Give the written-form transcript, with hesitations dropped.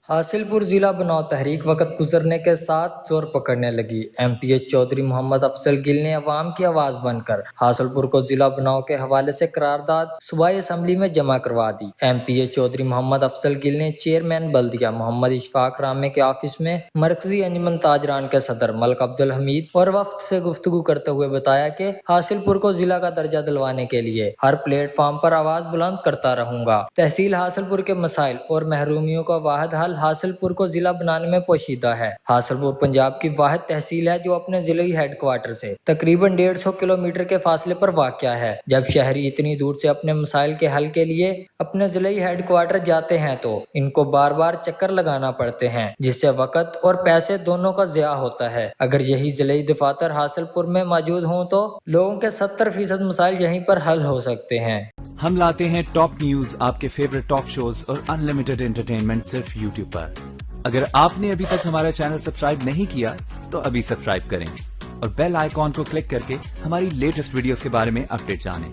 حاصل پور ضلع بناؤ تحریک وقت گزرنے کے ساتھ زور پکڑنے لگی۔ ایم پی ایچ چودھری محمد افضل گل نے عوام کی آواز بن کر حاصل پور کو ضلع بناؤ کے حوالے سے قرارداد صوبائی اسمبلی میں جمع کروا دی۔ ایم پی ایچ چودھری محمد افضل گل نے چیئرمین بلدیہ محمد اشفاق رامے کے آفس میں مرکزی انجمن تاجران کے صدر ملک عبدالحمید اور وفد سے گفتگو کرتے ہوئے بتایا کہ حاصل پور کو ضلع کا درجہ دلوانے کے لیے ہر پلیٹ فارم پر آواز بلند کرتا رہوں گا۔ تحصیل حاصل پور کے مسائل اور محرومیوں کا واحد حل حاصل پور کو ضلع بنانے میں پوشیدہ ہے۔ حاصل پور پنجاب کی واحد تحصیل ہے جو اپنے ضلعی ہیڈ کوارٹر سے تقریباً 150 کلومیٹر کے فاصلے پر واقع ہے۔ جب شہری اتنی دور سے اپنے مسائل کے حل کے لیے اپنے ضلعی ہیڈ کوارٹر جاتے ہیں تو ان کو بار بار چکر لگانا پڑتے ہیں، جس سے وقت اور پیسے دونوں کا ضیاع ہوتا ہے۔ اگر یہی ضلعی دفاتر حاصل پور میں موجود ہوں تو لوگوں کے 70% مسائل یہیں پر حل ہو سکتے ہیں۔ ہم لاتے ہیں ٹاپ نیوز، آپ کے فیوریٹ ٹاک شوز اور انلمیٹڈ انٹرٹینمنٹ صرف یوٹیوب پر۔ اگر آپ نے ابھی تک ہمارا چینل سبسکرائب نہیں کیا تو ابھی سبسکرائب کریں اور بیل آئیکن کو کلک کر کے ہماری لیٹسٹ ویڈیوز کے بارے میں اپڈیٹ جانیں۔